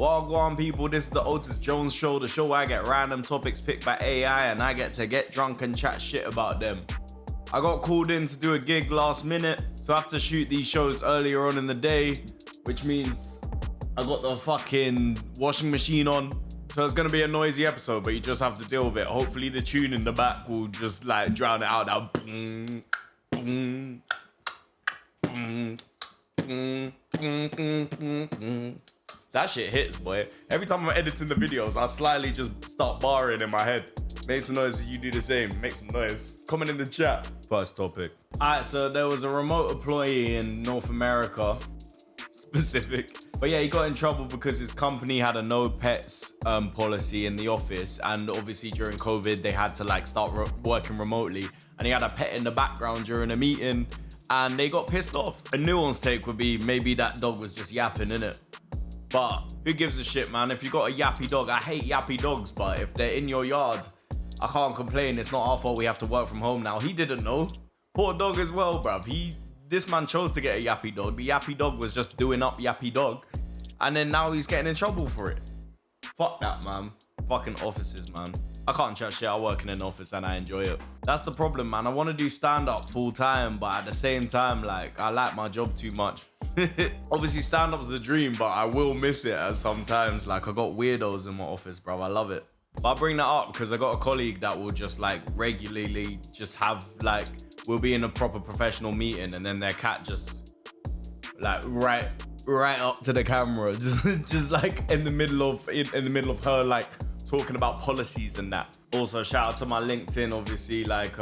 Well, go on, people. This is the Otis Jones Show, the show where I get random topics picked by AI and I get to get drunk and chat shit about them. I got called in to do a gig last minute, so I have to shoot these shows earlier on in the day, which means I got the fucking washing machine on. So it's gonna be a noisy episode, but you just have to deal with it. Hopefully the tune in the back will just like drown it out now. Boom, boom, boom, boom, boom, boom, boom. That shit hits, boy. Every time I'm editing the videos, I slightly just start barring in my head. Make some noise, you do the same. Make some noise. Comment in the chat. First topic. Alright, so there was a remote employee in North America, specific. But yeah, he got in trouble because his company had a no pets policy in the office. And obviously during COVID, they had to like start working remotely. And he had a pet in the background during a meeting and they got pissed off. A nuanced take would be maybe that dog was just yapping, innit? But who gives a shit, man? If you got a yappy dog, I hate yappy dogs, but if they're in your yard, I can't complain. It's not our fault we have to work from home now. He didn't know. Poor dog as well, bruv. This man chose to get a yappy dog. The yappy dog was just doing up yappy dog. And then now he's getting in trouble for it. Fuck that, man. Fucking offices, man. I can't chat shit. I work in an office and I enjoy it. That's the problem, man. I want to do stand-up full time, but at the same time, like, I like my job too much. Obviously, stand-up's the dream, but I will miss it as sometimes. Like, I got weirdos in my office, bro. I love it. But I bring that up because I got a colleague that will just, like, regularly just have, like, we'll be in a proper professional meeting and then their cat just, like, right up to the camera. Just like, in the middle of her, like, talking about policies and that. Also, shout out to my LinkedIn, obviously, like,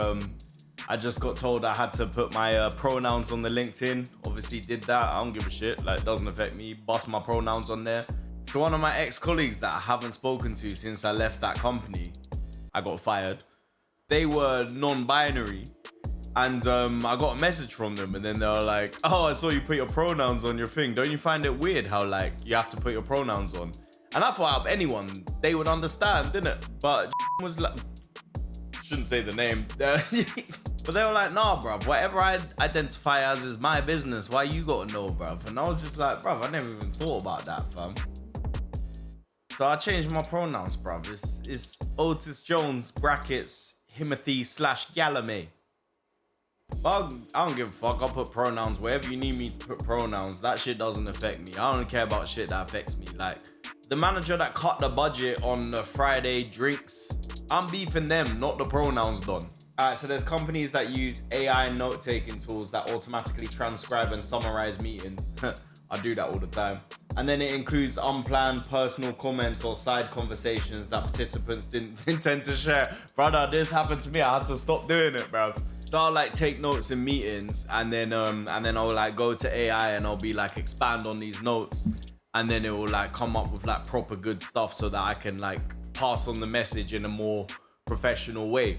I just got told I had to put my pronouns on the LinkedIn. Obviously did that. I don't give a shit. Like, it doesn't affect me. Bust my pronouns on there. So one of my ex-colleagues that I haven't spoken to since I left that company, I got fired. They were non-binary. And I got a message from them and then they were like, oh, I saw you put your pronouns on your thing. Don't you find it weird how, like, you have to put your pronouns on? And I thought out of anyone, they would understand, didn't it? But was like, shouldn't say the name. But they were like, nah, bruv, whatever I identify as is my business. Why you gotta know, bruv? And I was just like, bruv, I never even thought about that, fam. So I changed my pronouns, bruv. It's Otis Jones, brackets, Himothy / Galame. But I don't give a fuck. I'll put pronouns wherever you need me to put pronouns. That shit doesn't affect me. I don't care about shit that affects me. Like, the manager that cut the budget on the Friday drinks, I'm beefing them, not the pronouns done. Alright, so there's companies that use AI note-taking tools that automatically transcribe and summarize meetings. I do that all the time. And then it includes unplanned personal comments or side conversations that participants didn't intend to share. Brother, this happened to me. I had to stop doing it, bruv. So I'll like take notes in meetings and then I'll like go to AI and I'll be like expand on these notes. And then it will like come up with like proper good stuff so that I can like pass on the message in a more professional way.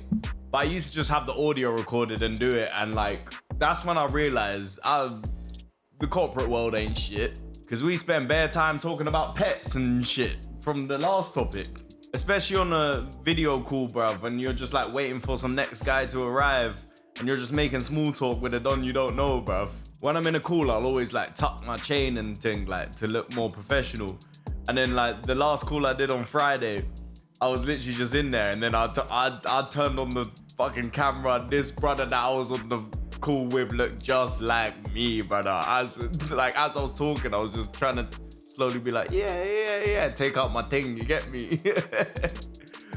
But I used to just have the audio recorded and do it, and like that's when I realized the corporate world ain't shit, because we spend bare time talking about pets and shit from the last topic, especially on a video call, bruv, and you're just like waiting for some next guy to arrive and you're just making small talk with a don you don't know, bruv. When I'm in a call, I'll always like tuck my chain and thing like to look more professional. And then like the last call I did on Friday, I was literally just in there and then I turned on the fucking camera. This brother that I was on the call with looked just like me, brother. As I was talking, I was just trying to slowly be like, yeah, take out my thing, you get me?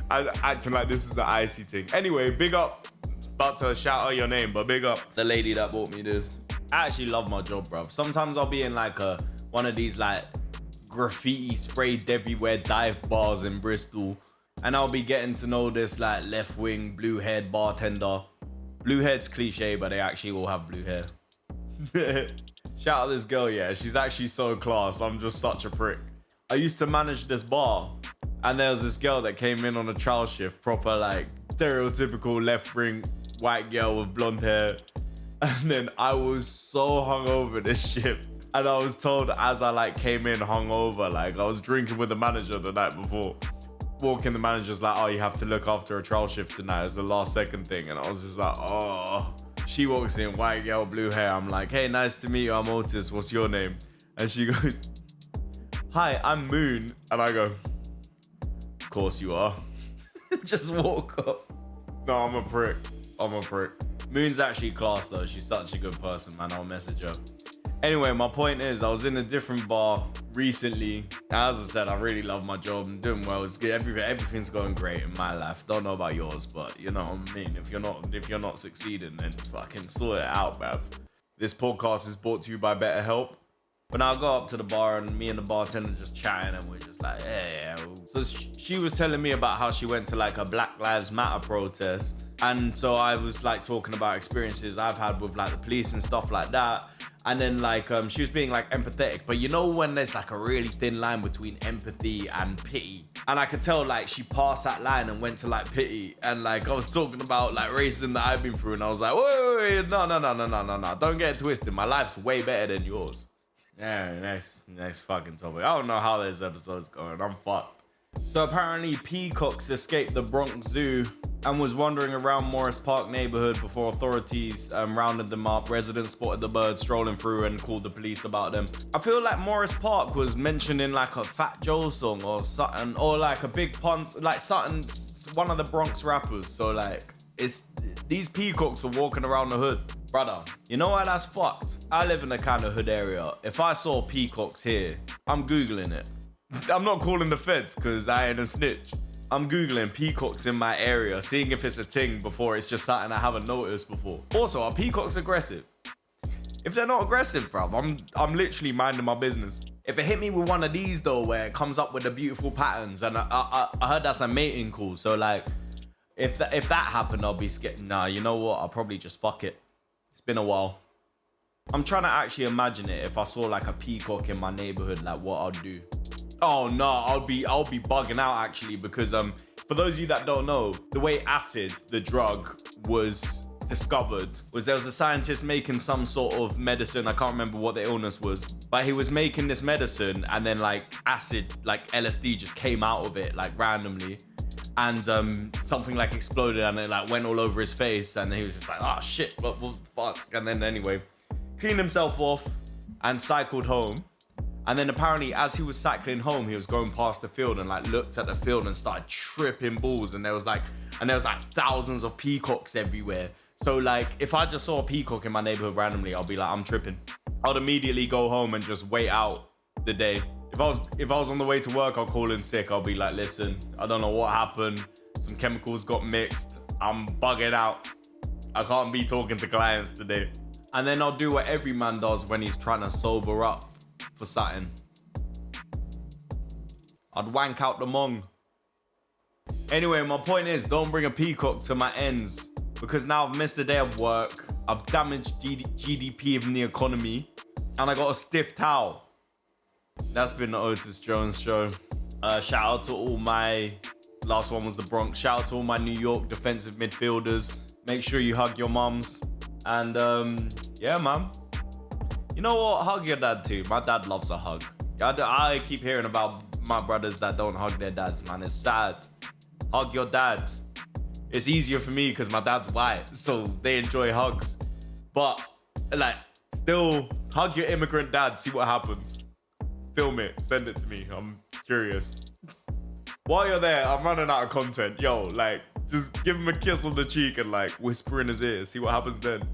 Acting like this is an icy thing. Anyway, big up. About to shout out your name, but big up the lady that bought me this. I actually love my job, bruv. Sometimes I'll be in like one of these like graffiti sprayed everywhere dive bars in Bristol, and I'll be getting to know this like left wing blue haired bartender. Blue haired's cliche, but they actually all have blue hair. Shout out this girl, yeah, she's actually so class. I'm just such a prick. I used to manage this bar, and there was this girl that came in on a trial shift, proper like stereotypical left wing white girl with blonde hair. And then I was so hungover this shift, and I was told as I like came in hungover, like I was drinking with the manager the night before. Walking, the manager's like, oh, you have to look after a trial shift tonight. It's the last second thing. And I was just like, oh. She walks in, white girl, blue hair. I'm like, hey, nice to meet you. I'm Otis. What's your name? And she goes, hi, I'm Moon. And I go, of course you are. Just walk off. No, I'm a prick. Moon's actually class though. She's such a good person, man. I'll message her. Anyway, my point is, I was in a different bar recently. As I said, I really love my job. I'm doing well. It's good. Everything's going great in my life. Don't know about yours, but you know what I mean. If you're not succeeding, then fucking sort it out, bruv. This podcast is brought to you by BetterHelp. But now I go up to the bar and me and the bartender just chatting and we're just like, yeah. So she was telling me about how she went to like a Black Lives Matter protest. And so I was like talking about experiences I've had with like the police and stuff like that. And then like she was being like empathetic, but you know when there's like a really thin line between empathy and pity, and I could tell like she passed that line and went to like pity, and like I was talking about like racism that I've been through, and I was like, wait, no, don't get it twisted. My life's way better than yours. Yeah, next fucking topic. I don't know how this episode's going. I'm fucked. So apparently peacocks escaped the Bronx Zoo and was wandering around Morris Park neighborhood before authorities rounded them up. Residents spotted the birds strolling through and called the police about them. I feel like Morris Park was mentioned in like a Fat Joe song or something, or like a Big Pun, like something, one of the Bronx rappers. So like, these peacocks were walking around the hood. Brother, you know why that's fucked? I live in a kind of hood area. If I saw peacocks here, I'm Googling it. I'm not calling the feds because I ain't a snitch. I'm Googling peacocks in my area, seeing if it's a thing before it's just something I haven't noticed before. Also, are peacocks aggressive? If they're not aggressive, bruv, I'm literally minding my business. If it hit me with one of these though, where it comes up with the beautiful patterns, and I heard that's a mating call, so like, if that happened, I'll be scared. Nah, you know what? I'll probably just fuck it. It's been a while. I'm trying to actually imagine it if I saw like a peacock in my neighborhood, like what I'd do. Oh no, I'll be bugging out actually, because for those of you that don't know, the way acid, the drug, was discovered was there was a scientist making some sort of medicine. I can't remember what the illness was, but he was making this medicine and then like acid, like LSD, just came out of it like randomly, and something like exploded and it like went all over his face, and he was just like, oh shit, what fuck. And then anyway, cleaned himself off and cycled home. And then apparently as he was cycling home, he was going past the field and like looked at the field and started tripping balls, and there was like thousands of peacocks everywhere. So like if I just saw a peacock in my neighborhood randomly, I'll be like, I'm tripping. I'd immediately go home and just wait out the day. If I was on the way to work, I'll call in sick. I'll be like, listen, I don't know what happened. Some chemicals got mixed. I'm bugging out. I can't be talking to clients today. And then I'll do what every man does when he's trying to sober up for something. I'd wank out the mong. Anyway, my point is, don't bring a peacock to my ends, because now I've missed a day of work. I've damaged GDP in the economy, and I got a stiff towel. That's been the Otis Jones show. Shout out to all my, last one was the Bronx. Shout out to all my New York defensive midfielders. Make sure you hug your mums. And yeah, man. You know what? Hug your dad too. My dad loves a hug. I keep hearing about my brothers that don't hug their dads, man. It's sad. Hug your dad. It's easier for me because my dad's white, so they enjoy hugs. But like, still hug your immigrant dad. See what happens. Film it, send it to me. I'm curious. While you're there, I'm running out of content. Yo, like, just give him a kiss on the cheek and like whisper in his ear. See what happens then.